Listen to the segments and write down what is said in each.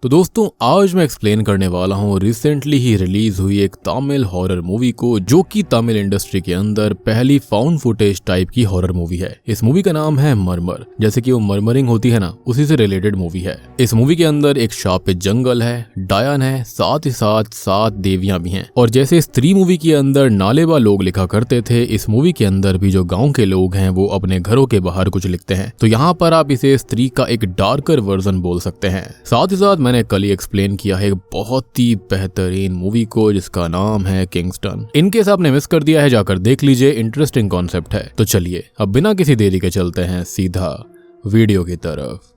तो दोस्तों आज मैं एक्सप्लेन करने वाला हूँ रिसेंटली ही रिलीज हुई एक तमिल हॉरर मूवी को, जो कि तमिल इंडस्ट्री के अंदर पहली फाउंड फुटेज टाइप की हॉरर मूवी है। इस मूवी का नाम है मरमर, जैसे कि वो मरमरिंग होती है ना, उसी से रिलेटेड मूवी है। इस मूवी के अंदर एक शापित जंगल है, डायन है, साथ ही साथ 7 देवियां भी हैं। और जैसे स्त्री मूवी के अंदर नालेबा लोग लिखा करते थे, इस मूवी के अंदर भी जो गाँव के लोग हैं वो अपने घरों के बाहर कुछ लिखते हैं। तो यहाँ पर आप इसे स्त्री का एक डार्कर वर्जन बोल सकते हैं। साथ ही साथ मैंने कल ही एक्सप्लेन किया है एक बहुत ही बेहतरीन मूवी को जिसका नाम है किंगस्टन। इनकेस आपने मिस कर दिया है जाकर देख लीजिए, इंटरेस्टिंग कॉन्सेप्ट है। तो चलिए अब बिना किसी देरी के चलते हैं सीधा वीडियो की तरफ।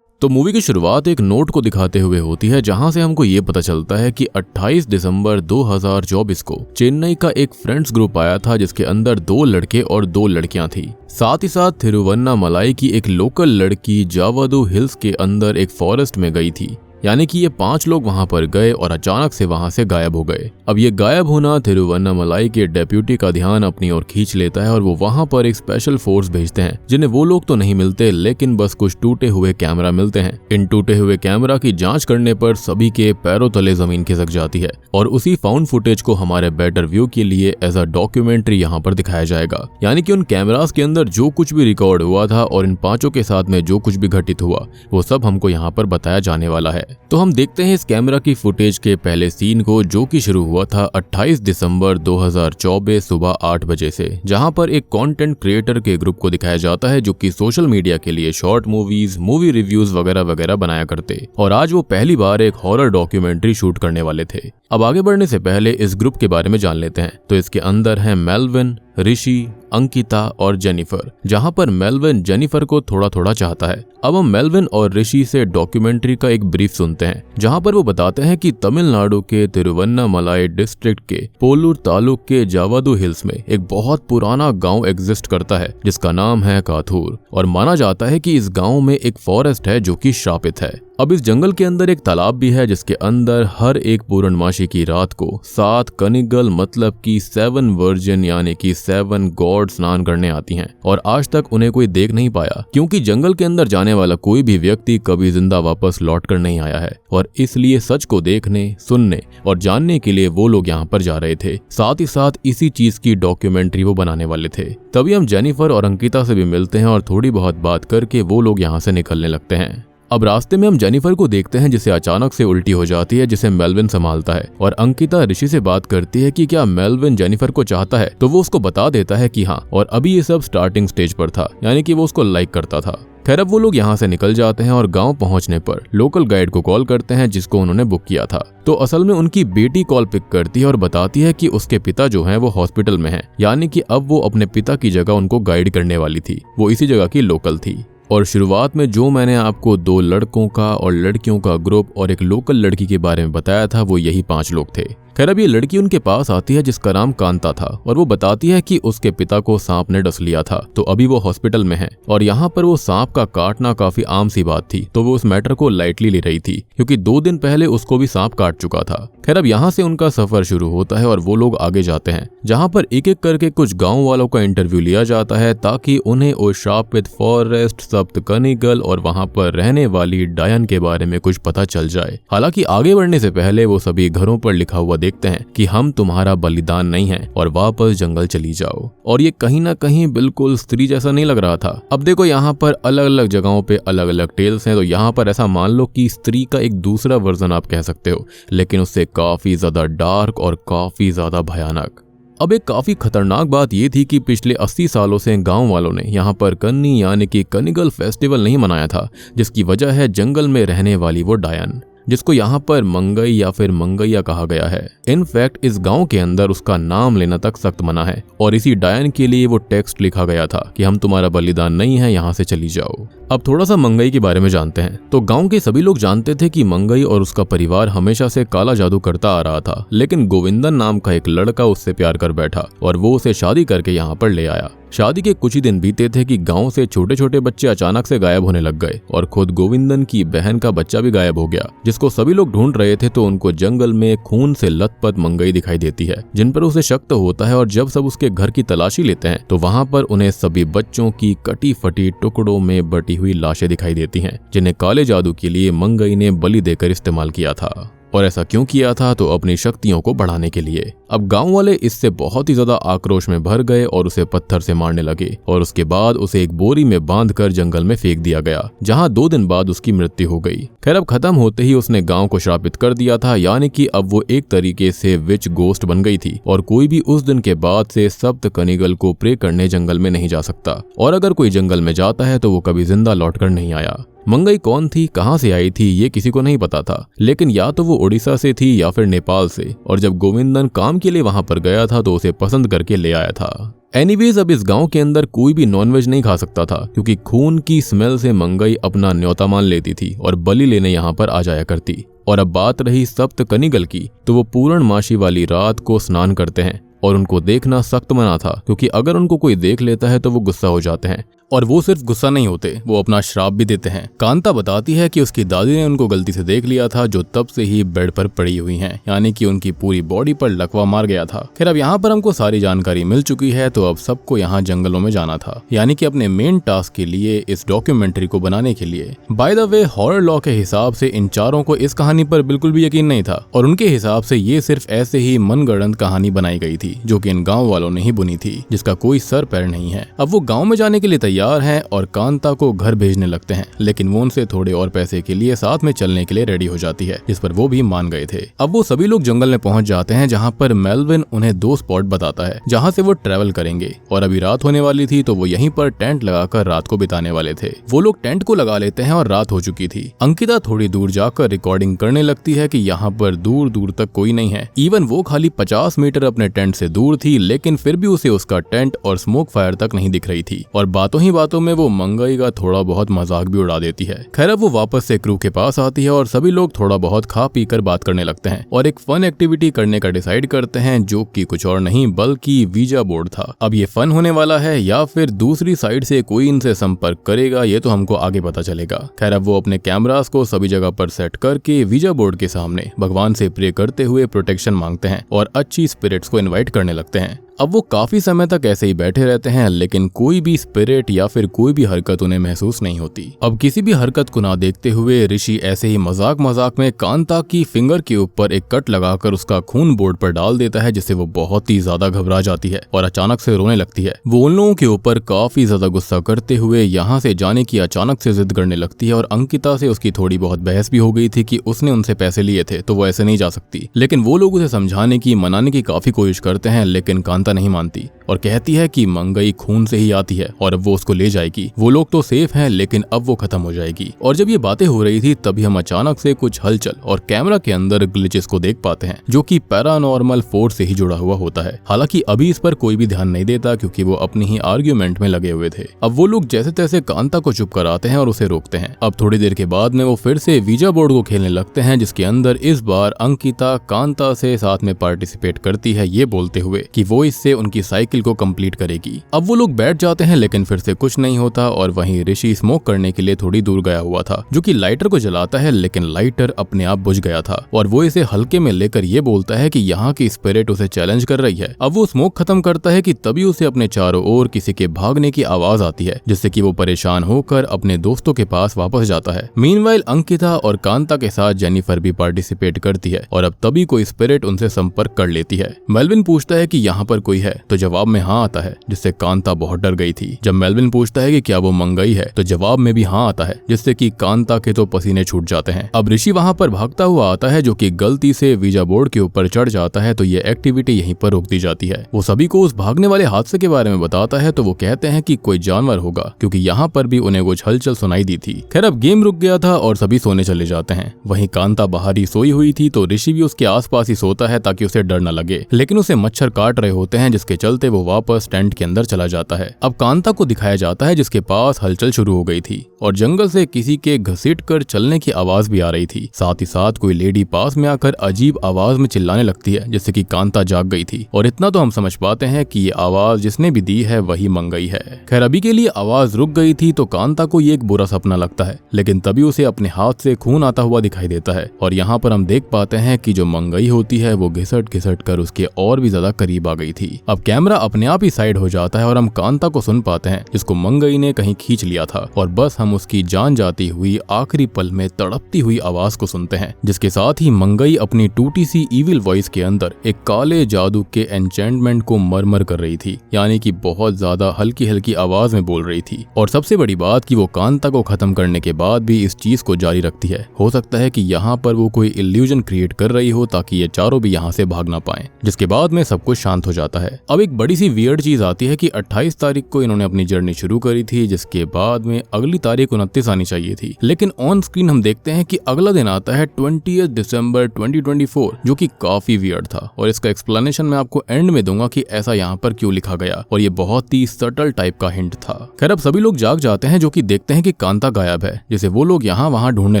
तो मूवी की शुरुआत एक नोट को दिखाते हुए होती है, जहां से हमको ये पता चलता है कि 28 दिसंबर 2024 को चेन्नई का एक फ्रेंड्स ग्रुप आया था, जिसके अंदर 2 लड़के और 2 लड़कियां थी। साथ ही साथ थिरुवन्नामलाई की एक लोकल लड़की जावादू हिल्स के अंदर एक फॉरेस्ट में गई थी। यानी कि ये 5 लोग वहां पर गए और अचानक से वहां से गायब हो गए। अब ये गायब होना थिरुवन्नामलाई के डेप्यूटी का ध्यान अपनी ओर खींच लेता है और वो वहां पर एक स्पेशल फोर्स भेजते हैं, जिन्हें वो लोग तो नहीं मिलते, लेकिन बस कुछ टूटे हुए कैमरा मिलते हैं। इन टूटे हुए कैमरा की जांच करने पर सभी के पैरों तले जमीन खिसक जाती है और उसी फाउंड फुटेज को हमारे बेटर व्यू के लिए एज अ डॉक्यूमेंट्री यहाँ पर दिखाया जाएगा। यानी कि उन कैमरास के अंदर जो कुछ भी रिकॉर्ड हुआ था और इन 5 के साथ में जो कुछ भी घटित हुआ, वो सब हमको यहाँ पर बताया जाने वाला है। तो हम देखते हैं इस कैमरा की फुटेज के पहले सीन को, जो कि शुरू हुआ था 28 दिसंबर 2024 सुबह 8 बजे से, जहां पर एक कंटेंट क्रिएटर के ग्रुप को दिखाया जाता है जो कि सोशल मीडिया के लिए शॉर्ट मूवीज, मूवी रिव्यूज वगैरह वगैरह बनाया करते। और आज वो पहली बार एक हॉरर डॉक्यूमेंट्री शूट करने वाले थे। अब आगे बढ़ने से पहले इस ग्रुप के बारे में जान लेते हैं। तो इसके अंदर है मेलविन, ऋषि, अंकिता और जेनिफर, जहां पर मेलविन जेनिफर को थोड़ा थोड़ा चाहता है। अब हम मेलविन और ऋषि से डॉक्यूमेंट्री का एक ब्रीफ सुनते हैं, जहां पर वो बताते हैं कि तमिलनाडु के तिरुवन्नामलाई डिस्ट्रिक्ट के पोलूर तालुक के जावादू हिल्स में एक बहुत पुराना गांव एग्जिस्ट करता है, जिसका नाम है काथूर। और माना जाता है कि इस गांव में एक फॉरेस्ट है जो कि श्रापित है। अब इस जंगल के अंदर एक तालाब भी है, जिसके अंदर हर एक पूर्णमासी की रात को 7 कनिगल मतलब कि 7 वर्जिन यानी कि 7 गॉड स्नान करने आती हैं। और आज तक उन्हें कोई देख नहीं पाया, क्योंकि जंगल के अंदर जाने वाला कोई भी व्यक्ति कभी जिंदा वापस लौट कर नहीं आया है। और इसलिए सच को देखने, सुनने और जानने के लिए वो लोग यहाँ पर जा रहे थे। साथ ही साथ इसी चीज की डॉक्यूमेंट्री वो बनाने वाले थे। तभी हम जेनिफर और अंकिता से भी मिलते हैं और थोड़ी बहुत बात करके वो लोग यहाँ से निकलने लगते हैं। अब रास्ते में हम जेनिफर को देखते हैं, जिसे अचानक से उल्टी हो जाती है, जिसे मेलविन संभालता है। और अंकिता ऋषि से बात करती है कि क्या मेलविन जेनिफर को चाहता है, तो वो उसको बता देता है कि हाँ। और अभी ये सब स्टार्टिंग स्टेज पर था, यानी कि वो उसको लाइक करता था। खैर अब वो लोग यहाँ से निकल जाते हैं और गांव पहुंचने पर लोकल गाइड को कॉल करते हैं, जिसको उन्होंने बुक किया था। तो असल में उनकी बेटी कॉल पिक करती है और बताती है कि उसके पिता जो हैं वो हॉस्पिटल में हैं। यानी कि अब वो अपने पिता की जगह उनको गाइड करने वाली थी। वो इसी जगह की लोकल थी। और शुरुआत में जो मैंने आपको 2 लड़कों का और लड़कियों का ग्रुप और एक लोकल लड़की के बारे में बताया था, वो यही 5 लोग थे। खैर अब ये लड़की उनके पास आती है, जिसका नाम कांता था, और वो बताती है कि उसके पिता को सांप ने डस लिया था, तो अभी वो हॉस्पिटल में है। और यहाँ पर वो सांप का काटना काफी आम सी बात थी, तो वो उस मैटर को लाइटली ले रही थी, क्योंकि 2 दिन पहले उसको भी सांप काट चुका था। खैर अब यहाँ से उनका सफर शुरू होता है और वो लोग आगे जाते हैं, जहाँ पर एक एक करके कुछ गाँव वालों का इंटरव्यू लिया जाता है, ताकि उन्हें उस श्रापित फॉरेस्ट, सप्त कनिगल और वहाँ पर रहने वाली डायन के बारे में कुछ पता चल जाए। हालांकि आगे बढ़ने से पहले वो सभी घरों पर लिखा हुआ देखते हैं कि हम तुम्हारा बलिदान नहीं है और वापस जंगल चली जाओ। और ये कहीं ना कहीं बिल्कुल स्त्री जैसा नहीं लग रहा था। अब देखो यहाँ पर अलग अलग जगहों पे अलग अलग टेल्स हैं, तो यहाँ पर ऐसा मान लो कि स्त्री का एक दूसरा वर्जन आप कह सकते हो, लेकिन उससे काफी ज्यादा डार्क और काफी ज्यादा भयानक। अब एक काफी खतरनाक बात ये थी कि पिछले 80 सालों से गांव वालों ने यहाँ पर कन्नी यानी कि कनिगल फेस्टिवल नहीं मनाया था, जिसकी वजह है जंगल में रहने वाली वो डायन, जिसको यहाँ पर मंगई या फिर मंगैया कहा गया है। इनफैक्ट इस गांव के अंदर उसका नाम लेना तक सख्त मना है। और इसी डायन के लिए वो टेक्स्ट लिखा गया था कि हम तुम्हारा बलिदान नहीं है, यहाँ से चली जाओ। अब थोड़ा सा मंगई के बारे में जानते हैं। तो गांव के सभी लोग जानते थे कि मंगई और उसका परिवार हमेशा से काला जादू करता आ रहा था, लेकिन गोविंदन नाम का एक लड़का उससे प्यार कर बैठा और वो उसे शादी करके यहाँ पर ले आया। शादी के कुछ ही दिन बीते थे कि गांव से छोटे छोटे बच्चे अचानक से गायब होने लग गए और खुद गोविंदन की बहन का बच्चा भी गायब हो गया, जिसको सभी लोग ढूंढ रहे थे। तो उनको जंगल में खून से लथपथ मंगई दिखाई देती है, जिन पर उसे शक तो होता है। और जब सब उसके घर की तलाशी लेते हैं तो वहां पर उन्हें सभी बच्चों की कटी फटी टुकड़ों में बटी हुई लाशें दिखाई देती हैं, जिन्हें काले जादू के लिए मंगई ने बलि देकर इस्तेमाल किया था। और ऐसा क्यों किया था? तो अपनी शक्तियों को बढ़ाने के लिए। अब गांव वाले इससे बहुत ही ज्यादा आक्रोश में भर गए और उसे पत्थर से मारने लगे और उसके बाद उसे एक बोरी में बांधकर जंगल में फेंक दिया गया, जहां 2 दिन बाद उसकी मृत्यु हो गई। खैर, अब खत्म होते ही उसने गांव को श्रापित कर दिया था, यानी कि अब वो एक तरीके से विच गोस्ट बन गई थी और कोई भी उस दिन के बाद से सप्त कनिगल को प्रे करने जंगल में नहीं जा सकता। और अगर कोई जंगल में जाता है तो वो कभी जिंदा लौटकर नहीं आया। मंगई कौन थी, कहां से आई थी, ये किसी को नहीं पता था, लेकिन या तो वो उड़ीसा से थी या फिर नेपाल से। और जब गोविंदन काम के लिए वहां पर गया था तो उसे पसंद करके ले आया था। एनीवेज, अब इस गांव के अंदर कोई भी नॉनवेज नहीं खा सकता था, क्योंकि खून की स्मेल से मंगई अपना न्योता मान लेती थी और बलि लेने यहाँ पर आ जाया करती। और अब बात रही सप्त कनिगल की, तो वो पूर्णमासी वाली रात को स्नान करते हैं और उनको देखना सख्त मना था, क्योंकि अगर उनको कोई देख लेता है तो वो गुस्सा हो जाते हैं। और वो सिर्फ गुस्सा नहीं होते, वो अपना श्राप भी देते हैं। कांता बताती है कि उसकी दादी ने उनको गलती से देख लिया था, जो तब से ही बेड पर पड़ी हुई हैं, यानी कि उनकी पूरी बॉडी पर लकवा मार गया था। खैर, अब यहाँ पर हमको सारी जानकारी मिल चुकी है, तो अब सबको यहाँ जंगलों में जाना था, यानी कि अपने मेन टास्क के लिए, इस डॉक्यूमेंट्री को बनाने के लिए। By the way, horror law के हिसाब से इन चारों को इस कहानी पर बिल्कुल भी यकीन नहीं था और उनके हिसाब से ये सिर्फ ऐसे ही मनगढ़ंत कहानी बनाई गई थी, जो कि इन गाँव वालों ने ही बुनी थी, जिसका कोई सर पैर नहीं है। अब वो गाँव में जाने के लिए तैयार है और कांता को घर भेजने लगते हैं, लेकिन वो उनसे थोड़े और पैसे के लिए साथ में चलने के लिए रेडी हो जाती है, जिस पर वो भी मान गए थे। अब वो सभी लोग जंगल में पहुंच जाते हैं, जहां पर मेल्विन उन्हें 2 स्पॉट बताता है जहां से वो ट्रैवल करेंगे। और अभी रात होने वाली थी, तो वो यहीं पर टेंट लगाकर रात को बिताने वाले थे। वो लोग टेंट को लगा लेते हैं और रात हो चुकी थी। अंकिता थोड़ी दूर जाकर रिकॉर्डिंग करने लगती है कि यहाँ पर दूर दूर तक कोई नहीं है। इवन वो खाली 50 मीटर अपने टेंट से दूर थी, लेकिन फिर भी उसे उसका टेंट और स्मोक फायर तक नहीं दिख रही थी। और बातों ही बातों में वो मंगई का थोड़ा बहुत मजाक भी उड़ा देती है। खैर, अब वो वापस से क्रू के पास आती है और सभी लोग थोड़ा बहुत खा पी कर बात करने लगते हैं और एक फन एक्टिविटी करने का डिसाइड करते हैं, जो कि कुछ और नहीं बल्कि वीजा बोर्ड था। अब ये फन होने वाला है या फिर दूसरी साइड से कोई इनसे संपर्क करेगा, ये तो हमको आगे पता चलेगा। खैर, अब वो अपने कैमरास को सभी जगह पर सेट करके वीजा बोर्ड के सामने भगवान से प्रे करते हुए प्रोटेक्शन मांगते हैं और अच्छी स्पिरिट्स को इनवाइट करने लगते हैं। अब वो काफी समय तक ऐसे ही बैठे रहते हैं, लेकिन कोई भी स्पिरिट या फिर कोई भी हरकत उन्हें महसूस नहीं होती। अब किसी भी हरकत को ना देखते हुए ऋषि ऐसे ही मजाक मजाक में कांता की फिंगर के ऊपर एक कट लगाकर उसका खून बोर्ड पर डाल देता है, जिससे वो बहुत ही ज्यादा घबरा जाती है और अचानक से रोने लगती है। वो उन लोगों के ऊपर काफी ज्यादा गुस्सा करते हुए यहाँ से जाने की अचानक से जिद करने लगती है और अंकिता से उसकी थोड़ी बहुत बहस भी हो गई थी कि उसने उनसे पैसे लिए थे तो वो ऐसे नहीं जा सकती। लेकिन वो लोग उसे समझाने की, मनाने की काफी कोशिश करते हैं, लेकिन कांता नहीं मानती और कहती है कि मंगई खून से ही आती है और अब वो उसको ले जाएगी। वो लोग तो सेफ हैं, लेकिन अब वो खत्म हो जाएगी। और जब ये बातें हो रही थी, तभी हम अचानक से कुछ हलचल और कैमरा के अंदर ग्लिचेस को देख पाते हैं, जो कि पैरानॉर्मल फोर्स से ही जुड़ा हुआ होता है। हालांकि अभी इस पर कोई भी ध्यान नहीं देता, क्योंकि वो अपनी ही आर्ग्यूमेंट में लगे हुए थे। अब वो लोग जैसे तैसे कांता को चुप कराते हैं और उसे रोकते हैं। अब थोड़ी देर के बाद में वो फिर से वीजा बोर्ड को खेलने लगते हैं, जिसके अंदर इस बार अंकिता कांता से साथ में पार्टिसिपेट करती है, ये बोलते हुए कि वो इससे उनकी साइकिल को कंप्लीट करेगी। अब वो लोग बैठ जाते हैं, लेकिन फिर से कुछ नहीं होता और वहीं ऋषि स्मोक करने के लिए थोड़ी दूर गया हुआ था, जो कि लाइटर को जलाता है, लेकिन लाइटर अपने आप बुझ गया था और वो इसे हल्के में लेकर ये बोलता है कि यहाँ की स्पिरिट उसे चैलेंज कर रही है। अब वो स्मोक खत्म करता है कि तभी उसे अपने चारों ओर किसी के भागने की आवाज आती है, जिससे कि वो परेशान होकर अपने दोस्तों के पास वापस जाता है। मीनवाइल अंकिता और कांता के साथ जेनिफर भी पार्टिसिपेट करती है और अब तभी कोई स्पिरिट उनसे संपर्क कर लेती है। मेल्विन पूछता है कि यहाँ पर कोई है, तो जवाब में हाँ आता है, जिससे कांता बहुत डर गई थी। जब मेल्विन पूछता है कि क्या वो मंगई है, तो जवाब में भी हाँ आता है, जिससे कि कांता के तो पसीने छूट जाते हैं। अब ऋषि वहां पर भागता हुआ आता है, जो कि गलती से वीजा बोर्ड के ऊपर चढ़ जाता है, तो ये एक्टिविटी यहीं पर रोक दी जाती है। वो सभी को उस भागने वाले हादसे के बारे में बताता है, तो वो कहते हैं कि कोई जानवर होगा, क्योंकि यहाँ पर भी उन्हें कुछ हलचल सुनाई दी थी। खैर, अब गेम रुक गया था और सभी सोने चले जाते हैं। वहीं कांता बाहर ही सोई हुई थी, तो ऋषि भी उसके आसपास ही सोता है ताकि उसे डर न लगे, लेकिन उसे मच्छर काट रहे होते होते हैं, जिसके चलते वो वापस टेंट के अंदर चला जाता है। अब कांता को दिखाया जाता है जिसके पास हलचल शुरू हो गई थी और जंगल से किसी के घसीट कर चलने की आवाज भी आ रही थी। साथ ही साथ कोई लेडी पास में आकर अजीब आवाज में चिल्लाने लगती है, जिससे कि कांता जाग गई थी। और इतना तो हम समझ पाते हैं कि ये आवाज जिसने भी दी है वही मंगई है। खैर अभी के लिए आवाज रुक गई थी तो कांता को ये एक बुरा सपना लगता है, लेकिन तभी उसे अपने हाथ से खून आता हुआ दिखाई देता है और यहाँ पर हम देख पाते हैं कि जो मंगई होती है वो घिसट घिसट कर उसके और भी ज्यादा करीब आ गई थी। अब कैमरा अपने आप ही साइड हो जाता है और हम कांता को सुन पाते हैं जिसको मंगई ने कहीं खींच लिया था, और बस हम उसकी जान जाती हुई आखिरी पल में तड़पती हुई आवाज को सुनते हैं, जिसके साथ ही मंगई अपनी टूटी सी इविल वॉइस के अंदर एक काले जादू के एन्चेंटमेंट को मरमर कर रही थी, यानी कि बहुत ज्यादा हल्की हल्की आवाज में बोल रही थी। और सबसे बड़ी बात कि वो कांता को खत्म करने के बाद भी इस चीज को जारी रखती है। हो सकता है कि यहाँ पर वो कोई इल्यूजन क्रिएट कर रही हो ताकि ये चारों भी यहाँ से भाग ना पाए, जिसके बाद में सब कुछ शांत हो जाता है। अब एक बड़ी सी वियर्ड चीज आती है कि 28 तारीख को इन्होंने अपनी जर्नी शुरू करी थी, जिसके बाद में अगली तारीख 29 आनी चाहिए थी, लेकिन ऑन स्क्रीन हम देखते हैं कि अगला दिन आता है 20 दिसंबर 2024, जो कि काफी वियर्ड था। और इसका एक्सप्लेनेशन मैं आपको एंड में दूंगा कि ऐसा यहाँ पर क्यों लिखा गया, और ये बहुत ही सटल टाइप का हिंट था। खैर अब सभी लोग जाग जाते हैं, जो कि देखते हैं कि कांता गायब है, जिसे वो लोग यहाँ वहाँ ढूंढने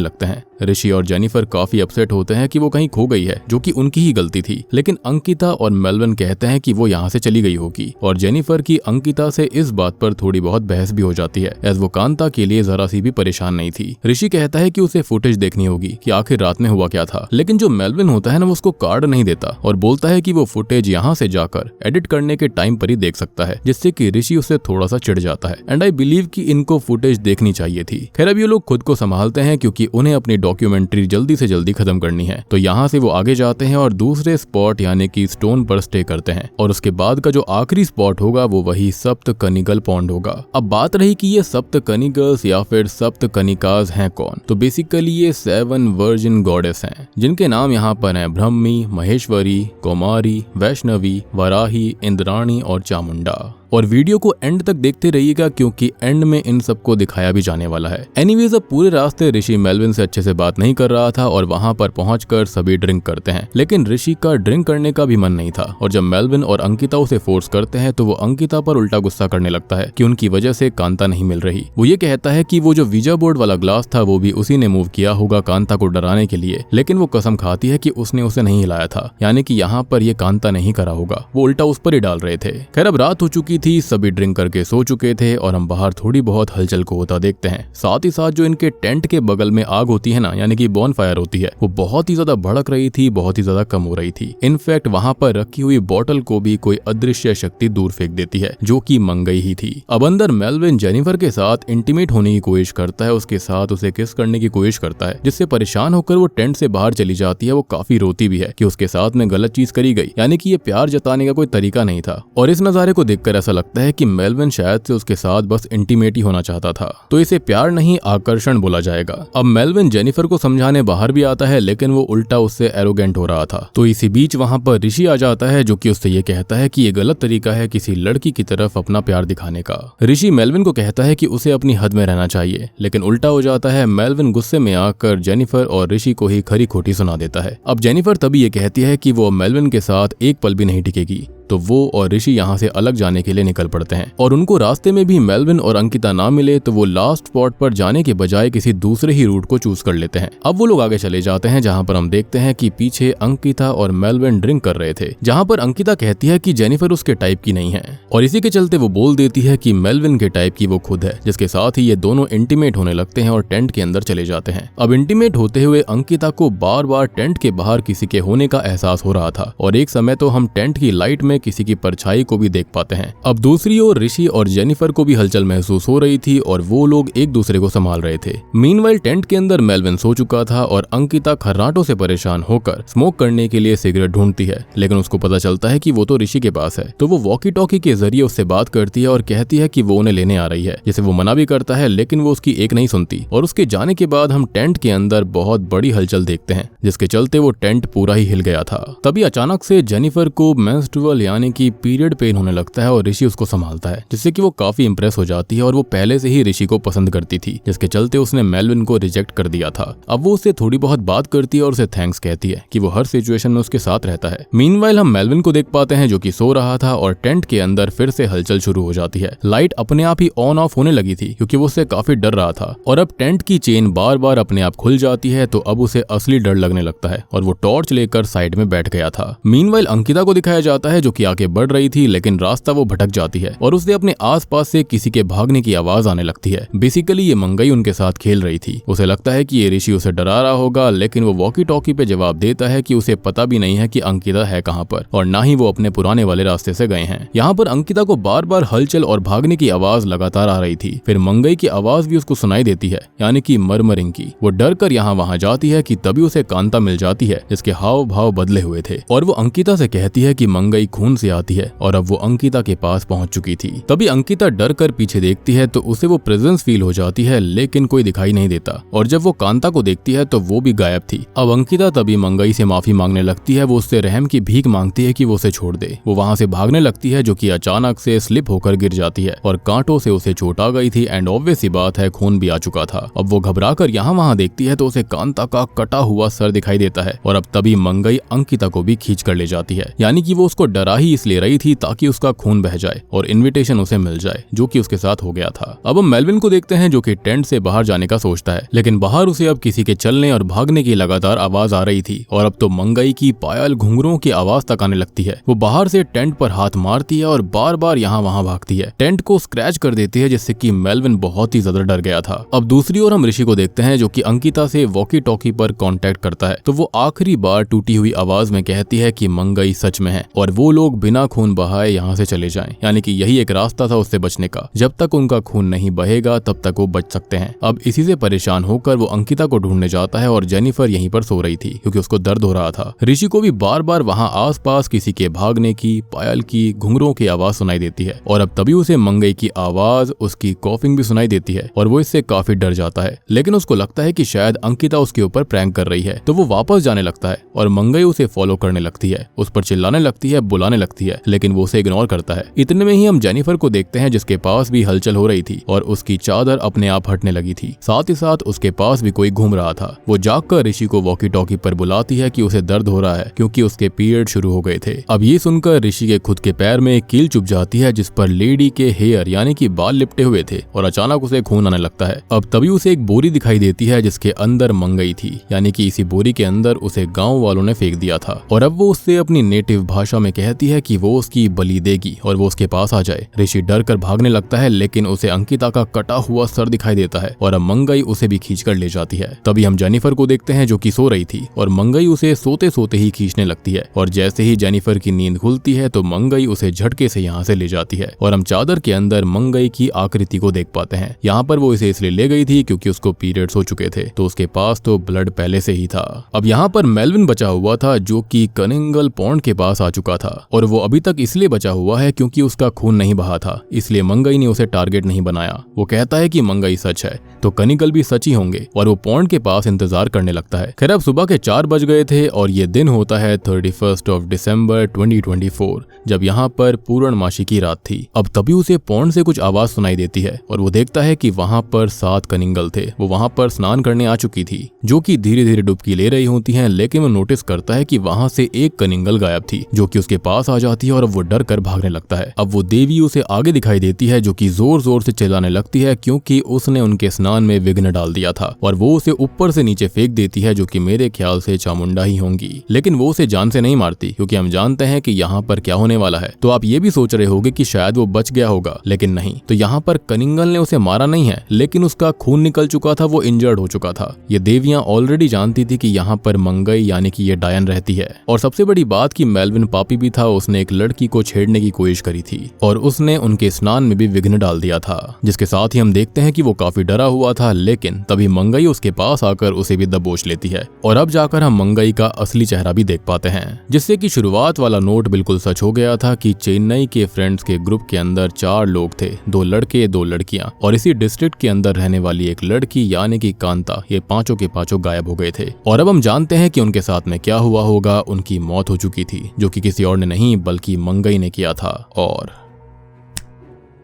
लगते हैं। ऋषि और जेनिफर काफी अपसेट होते हैं कि वो कहीं खो गई है, जो कि उनकी ही गलती थी, लेकिन अंकिता और मेलविन कहते हैं कि वो यहाँ से चली गई होगी। और जेनिफर की अंकिता से इस बात पर थोड़ी बहुत बहस भी हो जाती है, एज वो कांता के लिए जरा सी भी परेशान नहीं थी। ऋषि कहता है कि उसे फुटेज देखनी होगी कि आखिर रात में हुआ क्या था, लेकिन जो मेलविन होता है ना वो उसको कार्ड नहीं देता और बोलता है कि वो फुटेज यहाँ से जाकर एडिट करने के टाइम पर ही देख सकता है, जिससे कि ऋषि उससे थोड़ा सा चिढ़ जाता है। एंड आई बिलीव कि इनको फुटेज देखनी चाहिए थी। खैर अब ये लोग खुद को संभालते हैं क्योंकि उन्हें अपनी डॉक्यूमेंट्री जल्दी से जल्दी खत्म करनी है, तो यहाँ से वो आगे जाते हैं और दूसरे स्पॉट यानी कि स्टोन पर स्टे करते हैं। और उसके बाद का जो आखिरी स्पॉट होगा वो वही सप्त कनिगल पॉन्ड होगा। अब बात रही कि ये सप्त कनिगल्स या फिर सप्त कनिकाज हैं कौन, तो बेसिकली ये 7 वर्जिन गॉडेस हैं, जिनके नाम यहाँ पर हैं ब्रह्मी, महेश्वरी, कुमारी, वैष्णवी, वराही, इंद्राणी और चामुंडा। और वीडियो को एंड तक देखते रहिएगा क्योंकि एंड में इन सबको दिखाया भी जाने वाला है। एनीवेज अब पूरे रास्ते ऋषि मेलविन से अच्छे से बात नहीं कर रहा था और वहां पर पहुंचकर सभी ड्रिंक करते हैं, लेकिन ऋषि का ड्रिंक करने का भी मन नहीं था। और जब मेलविन और अंकिता उसे फोर्स करते हैं तो वो अंकिता पर उल्टा गुस्सा करने लगता है कि उनकी वजह से कांता नहीं मिल रही। वो ये कहता है कि वो जो वीजा बोर्ड वाला ग्लास था वो भी उसी ने मूव किया होगा कांता को डराने के लिए, लेकिन वो कसम खाती है कि उसने उसे नहीं हिलाया था, यानी कि यहाँ पर ये कांता नहीं करा होगा, वो उल्टा उस पर ही डाल रहे थे। खैर अब रात हो चुकी थी, सभी ड्रिंक करके सो चुके थे और हम बाहर थोड़ी बहुत हलचल को होता देखते हैं। साथ ही साथ जो इनके टेंट के बगल में आग होती है ना, यानी कि बॉन फायर होती है, वो बहुत ही ज्यादा भड़क रही थी, बहुत ही ज्यादा कम हो रही थी। इनफैक्ट वहां पर रखी हुई बोतल को भी कोई अदृश्य शक्ति दूर फेंक देती है, जो कि मंगई ही थी। अब अंदर मेलविन जेनिफर के साथ इंटीमेट होने की कोशिश करता है, उसके साथ उसे किस करने की कोशिश करता है, जिससे परेशान होकर वो टेंट से बाहर चली जाती है। वो काफी रोती भी है कि उसके साथ में गलत चीज करी गई, यानी कि ये प्यार जताने का कोई तरीका नहीं था। और इस नजारे को देखकर ऐसा लगता है कि मेलविन शायद से उसके साथ बस इंटीमेट ही होना चाहता था, तो इसे प्यार नहीं आकर्षण बोला जाएगा। अब मेलविन जेनिफर को समझाने बाहर भी आता है, लेकिन वो उल्टा उससे एरोगेंट हो रहा था। तो इसी बीच वहां पर ऋषि आ जाता है, जो कि उससे ये कहता है कि ये गलत तरीका है किसी लड़की की तरफ अपना प्यार दिखाने का। ऋषि मेलविन को कहता है कि उसे अपनी हद में रहना चाहिए, लेकिन उल्टा हो जाता है। मेलविन गुस्से में आकर जेनिफर और ऋषि को ही खरी खोटी सुना देता है। अब जेनिफर तभी ये कहती है कि वो मेलविन के साथ एक पल भी नहीं टिकेगी, तो वो और ऋषि यहाँ से अलग जाने के लिए निकल पड़ते हैं। और उनको रास्ते में भी मेलविन और अंकिता ना मिले तो वो लास्ट स्पॉट पर जाने के बजाय किसी दूसरे ही रूट को चूज कर लेते हैं। अब वो लोग आगे चले जाते हैं, जहाँ पर हम देखते हैं कि पीछे अंकिता और मेलविन ड्रिंक कर रहे थे, जहाँ पर अंकिता कहती है कि जेनिफर उसके टाइप की नहीं है, और इसी के चलते वो बोल देती है कि मेलविन के टाइप की वो खुद है, जिसके साथ ही ये दोनों इंटीमेट होने लगते हैं और टेंट के अंदर चले जाते हैं। अब इंटीमेट होते हुए अंकिता को बार बार टेंट के बाहर किसी के होने का एहसास हो रहा था, और एक समय तो हम टेंट की लाइट में किसी की परछाई को भी देख पाते हैं। अब दूसरी ओर ऋषि और जेनिफर को भी हलचल महसूस हो रही थी और वो लोग एक दूसरे को संभाल रहे थे। मीनवाइल टेंट के अंदर मेलविन सो चुका था और अंकिता खर्राटों से परेशान होकर स्मोक करने के लिए सिगरेट ढूंढती है, लेकिन उसको पता चलता है कि वो तो ऋषि के पास है, तो वो वॉकी टॉकी के जरिए उससे बात करती है और कहती है कि वो उन्हें लेने आ रही है, जिसे वो मना भी करता है, लेकिन वो उसकी एक नहीं सुनती। और उसके जाने के बाद हम टेंट के अंदर बहुत बड़ी हलचल देखते हैं, जिसके चलते वो टेंट पूरा ही हिल गया था। तभी अचानक से जेनिफर को मेंस्ट्रुअल यानी कि पीरियड पेन होने लगता है और ऋषि उसको संभालता है, जिससे कि वो काफी इंप्रेस हो जाती है और वो पहले से ही ऋषि को पसंद करती थी, जिसके चलते उसने मेलविन को रिजेक्ट कर दिया था। अब वो उससे थोड़ी बहुत बात करती है और उसे थैंक्स कहती है कि वो हर सिचुएशन में उसके साथ रहता है। मीनवाइल हम मेलविन को देख पाते हैं जो कि सो रहा था और टेंट के अंदर फिर से हलचल शुरू हो जाती है। लाइट अपने आप ही ऑन ऑफ होने लगी थी क्योंकि वो उससे काफी डर रहा था और अब टेंट की चेन बार बार अपने आप खुल जाती है, तो अब उसे असली डर लगने लगता है और वो टॉर्च लेकर साइड में बैठ गया था। मीनवाइल अंकिता को दिखाया जाता है जो कि आगे बढ़ रही थी, लेकिन रास्ता वो भटक जाती है और उसे अपने आसपास से किसी के भागने की आवाज आने लगती है। बेसिकली ये मंगई उनके साथ खेल रही थी। उसे लगता है कि ये ऋषि उसे डरा रहा होगा, लेकिन वो वॉकी टॉकी पे जवाब देता है कि उसे पता भी नहीं है कि अंकिता है कहाँ पर और ना ही वो अपने पुराने वाले रास्ते से गए हैं। यहाँ पर अंकिता को बार बार हलचल और भागने की आवाज लगातार आ रही थी। फिर मंगई की आवाज भी उसको सुनाई देती है, यानी कि मरमरिंग की। वो डर कर यहाँ वहाँ जाती है कि तभी उसे कांता मिल जाती है जिसके हाव भाव बदले हुए थे और वो अंकिता से कहती है कि मंगई खून से आती है और अब वो अंकिता के पास पहुंच चुकी थी। तभी अंकिता डर कर पीछे देखती है तो उसे वो प्रेजेंस फील हो जाती है, लेकिन कोई दिखाई नहीं देता और जब वो कांता को देखती है तो वो भी गायब थी। अब अंकिता तभी मंगई से माफी मांगने लगती है। वो उससे रहम की भीख मांगती है कि वो उसे छोड़ दे। वो वहाँ से भागने लगती है जो कि अचानक से स्लिप होकर गिर जाती है और कांटों से उसे चोट आ गई थी एंड ऑब्वियस सी बात है खून भी आ चुका था। अब वो घबरा कर यहाँ वहाँ देखती है तो उसे कांता का कटा हुआ सर दिखाई देता है और अब तभी मंगई अंकिता को भी खींच कर ले जाती है, यानी कि वो उसको डरा ही इसलिए रही थी ताकि उसका खून बह जाए और इन्विटेशन उसे मिल जाए, जो कि उसके साथ हो गया था। अब हम मेलविन को देखते हैं जो कि टेंट से बाहर जाने का सोचता है, लेकिन बाहर उसे अब किसी के चलने और भागने की लगातार आवाज आ रही थी और अब तो मंगई की पायल घुंघरों की आवाज तक आने लगती है। वो बाहर से टेंट पर हाथ मारती है और बार बार यहाँ वहाँ भागती है, टेंट को स्क्रैच कर देती है, जिससे कि मेलविन बहुत ही ज्यादा डर गया था। अब दूसरी ओर हम ऋषि को देखते हैं जो कि अंकिता से वॉकी टॉकी पर कांटेक्ट करता है, तो वो आखिरी बार टूटी हुई आवाज में कहती है कि मंगई सच में है और वो लोग बिना खून बहाए यहाँ से चले जाएं, यानी कि यही एक रास्ता था उससे बचने का। जब तक उनका खून नहीं बहेगा तब तक वो बच सकते हैं। अब इसी से परेशान होकर वो अंकिता को ढूंढने जाता है और जेनिफर यहीं पर सो रही थी क्योंकि उसको दर्द हो रहा था। ऋषि को भी बार बार वहाँ आसपास किसी के भागने की, पायल की, घुंघरों की आवाज सुनाई देती है और अब तभी उसे मंगई की आवाज, उसकी कॉफिंग भी सुनाई देती है और वो इससे काफी डर जाता है, लेकिन उसको लगता है कि शायद अंकिता उसके ऊपर प्रैंक कर रही है, तो वो वापस जाने लगता है और मंगई उसे फॉलो करने लगती है, उस पर चिल्लाने लगती है, बुलाने लगती है, लेकिन वो उसे इग्नोर करता है। इतने में ही हम जेनिफर को देखते हैं जिसके पास भी हलचल हो रही थी और उसकी चादर अपने आप हटने लगी थी, साथ ही साथ उसके पास भी कोई घूम रहा था। वो जागकर ऋषि को वॉकी टॉकी पर बुलाती है कि उसे दर्द हो रहा है क्योंकि उसके पीरियड शुरू हो गए थे। अब ये सुनकर ऋषि के खुद के पैर में एक कील चुभ जाती है जिस पर लेडी के हेयर यानी कि बाल लिपटे हुए थे और अचानक उसे खून आने लगता है। अब तभी उसे एक बोरी दिखाई देती है जिसके अंदर मंगई थी, यानी कि इसी बोरी के अंदर उसे गाँव वालों ने फेंक दिया था और अब वो उससे अपनी नेटिव भाषा में कहती है कि वो उसकी बलि देगी और वो उसके पास आ जाए। ऋषि डर कर भागने लगता है, लेकिन उसे अंकिता का कटा हुआ सर दिखाई देता है और अब मंगई उसे भी खींच कर ले जाती है। तभी हम जेनिफर को देखते हैं जो कि सो रही थी और मंगई उसे सोते सोते ही खींचने लगती है और जैसे ही जेनिफर की नींद खुलती है तो मंगई उसे झटके से यहाँ से ले जाती है और हम चादर के अंदर मंगई की आकृति को देख पाते हैं। यहाँ पर वो इसे इसलिए ले गई थी क्योंकि उसको पीरियड्स हो चुके थे, तो उसके पास तो ब्लड पहले से ही था। अब यहाँ पर मेलविन बचा हुआ था जो कि कनिंगल पॉन्ड के पास आ चुका था और वो अभी तक इसलिए बचा हुआ है क्योंकि उसका खून नहीं बहा था, इसलिए मंगई ने उसे टारगेट नहीं बनाया। वो कहता है कि मंगई सच है तो कनिगल भी सच ही होंगे और वो पॉन्ड के पास इंतजार करने लगता है। खैर अब सुबह के 4 बज गए थे और ये दिन होता है 31 दिसंबर 2024 जब यहाँ पर पूर्णमासी की रात थी। अब तभी उसे पॉन्ड से कुछ आवाज सुनाई देती है और वो देखता है कि वहाँ पर 7 कनिंगल थे। वो वहाँ पर स्नान करने आ चुकी थी जो कि धीरे धीरे डुबकी ले रही होती हैं, लेकिन वो नोटिस करता है कि वहाँ से एक कनिंगल गायब थी जो कि उसके पास आ जाती है और वो डर कर भागने लगता है। अब वो देवी उसे आगे दिखाई देती है जो कि जोर जोर से चिल्लाने लगती है क्योंकि उसने उनके स्नान में विघ्न डाल दिया था और वो उसे ऊपर से नीचे फेंक देती है जो कि मेरे ख्याल से चामुंडा ही होंगी, लेकिन वो उसे जान से नहीं मारती क्योंकि हम जानते हैं कि यहाँ पर क्या होने वाला है। तो आप ये भी सोच रहे होंगे कि शायद वो बच गया होगा, लेकिन नहीं। तो यहाँ पर कनिंगल ने उसे मारा नहीं है, लेकिन उसका खून निकल चुका था, वो इंजर्ड हो चुका था। ये देवियां ऑलरेडी जानती थी कि यहाँ पर मंगई यानी कि ये डायन रहती है और सबसे बड़ी बात कि मेलविन पापी भी था, उसने एक लड़की को छेड़ने की कोशिश करी थी और उसने उनके स्नान में भी विघ्न डाल दिया था, जिसके साथ ही हम देखते हैं कि वो काफी डरा हुआ था, लेकिन तभी मंगई उसके पास आकर उसे भी दबोच लेती है और अब जाकर हम मंगई का असली चेहरा भी देख पाते हैं, जिससे कि शुरुआत वाला नोट बिल्कुल सच हो गया था कि चेन्नई के फ्रेंड्स के ग्रुप के अंदर 4 लोग थे, 2 लड़के 2 लड़कियां और इसी डिस्ट्रिक्ट के अंदर रहने वाली एक लड़की यानी कि कांता। ये पांचों के पांचों गायब हो गए थे और अब हम जानते हैं कि उनके साथ में क्या हुआ होगा। उनकी मौत हो चुकी थी जो कि किसी और ने नहीं बल्कि मंगई ने किया था। और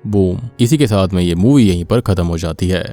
बूम, इसी के साथ में ये मूवी यहीं पर खत्म हो जाती है।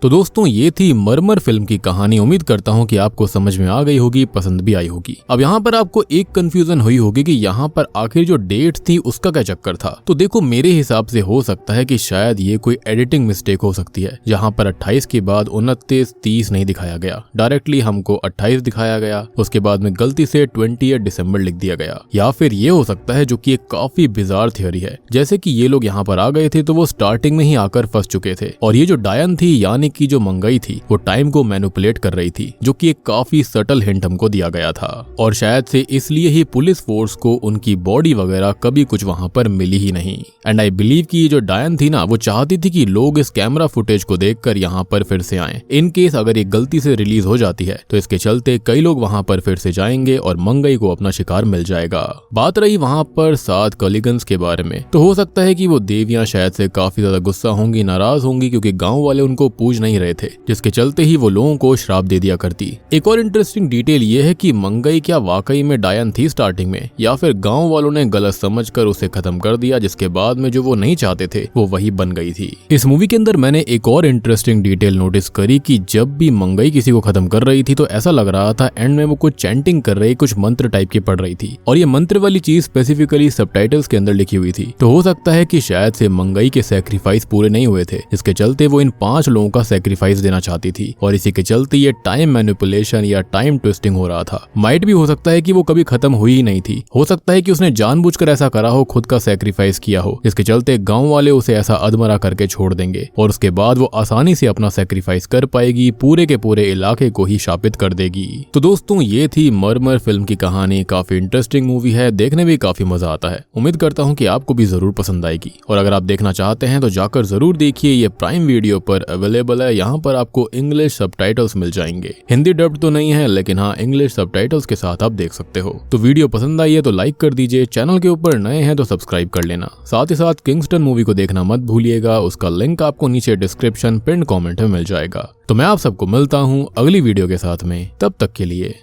तो दोस्तों ये थी मरमर फिल्म की कहानी। उम्मीद करता हूँ कि आपको समझ में आ गई होगी, पसंद भी आई होगी। अब यहाँ पर आपको एक कंफ्यूजन हुई होगी कि यहाँ पर आखिर जो डेट थी उसका क्या चक्कर था। तो देखो मेरे हिसाब से हो सकता है कि शायद ये कोई एडिटिंग मिस्टेक हो सकती है, जहाँ पर 28 के बाद 29, 30 नहीं दिखाया गया, डायरेक्टली हमको 28 दिखाया गया, उसके बाद में गलती से 28 दिसंबर लिख दिया गया। या फिर ये हो सकता है, जो कि एक काफी बिजार थ्योरी है, जैसे कि ये लोग यहाँ पर आ गए थे तो वो स्टार्टिंग में ही आकर फंस चुके थे, और ये जो डायन थी यानी की जो मंगई थी वो टाइम को मैनिपुलेट कर रही थी, जो कि एक काफी सटल हिंट हमको दिया गया था। और शायद से इसलिए ही पुलिस फोर्स को उनकी बॉडी वगैरह कभी कुछ वहां पर मिली ही नहीं। एंड आई बिलीव कि ये जो डायन थी ना, वो चाहती थी कि लोग इस कैमरा फुटेज को देखकर यहाँ पर फिर से आएं। इन केस अगर ये गलती से रिलीज हो जाती है तो इसके चलते कई लोग वहां पर फिर से जाएंगे और मंगई को अपना शिकार मिल जाएगा। बात रही वहां पर 7 कलिगन्स के बारे में, तो हो सकता है कि वो देवियां शायद से काफी ज्यादा गुस्सा होंगी, नाराज होंगी, क्योंकि गाँव वाले उनको पूछ नहीं रहे थे, जिसके चलते ही वो लोगों को श्राप दे दिया करती। एक और इंटरेस्टिंग डिटेल ये है कि मंगई क्या वाकई में डायन थी स्टार्टिंग में, या फिर गांव वालों ने गलत समझकर उसे खत्म कर दिया, जिसके बाद में जो वो नहीं चाहते थे वो वही बन गई थी। इस मूवी के अंदर मैंने एक और इंटरेस्टिंग डिटेल नोटिस करी कि जब भी मंगई किसी को खत्म कर रही थी तो ऐसा लग रहा था एंड में वो कुछ चैंटिंग कर रही, कुछ मंत्र टाइप की पढ़ रही थी, और ये मंत्र वाली चीज स्पेसिफिकली सबटाइटल्स के अंदर लिखी हुई थी। तो हो सकता है कि शायद से मंगई के सैक्रिफाइस पूरे नहीं हुए थे, जिसके चलते वो इन 5 लोगों का सैक्रिफाइस देना चाहती थी, और इसी के चलते ये टाइम मैनिपुलेशन या टाइम ट्विस्टिंग हो रहा था। माइट भी हो सकता है कि वो कभी खत्म हुई ही नहीं थी, हो सकता है कि उसने जानबूझकर ऐसा करा हो, खुद का सैक्रिफाइस किया हो, जिसके चलते गांव वाले उसे ऐसा अधमरा करके छोड़ देंगे, और उसके बाद वो आसानी से अपना सैक्रिफाइस कर पाएगी, पूरे के पूरे इलाके को ही शापित कर देगी। तो दोस्तों ये थी मरमर फिल्म की कहानी। काफी इंटरेस्टिंग मूवी है, देखने में काफी मजा आता है। उम्मीद करता हूँ कि आपको भी जरूर पसंद आएगी, और अगर आप देखना चाहते हैं तो जाकर जरूर देखिए, ये प्राइम वीडियो पर अवेलेबल है। यहाँ पर आपको इंग्लिश सबटाइटल्स मिल जाएंगे, हिंदी डब्ड तो नहीं है, लेकिन हाँ इंग्लिश सबटाइटल्स के साथ आप देख सकते हो। तो वीडियो पसंद आई है तो लाइक कर दीजिए, चैनल के ऊपर नए हैं तो सब्सक्राइब कर लेना, साथ ही साथ किंगस्टन मूवी को देखना मत भूलिएगा, उसका लिंक आपको नीचे डिस्क्रिप्शन पिन कमेंट में मिल जाएगा। तो मैं आप सबको मिलता हूँ अगली वीडियो के साथ में, तब तक के लिए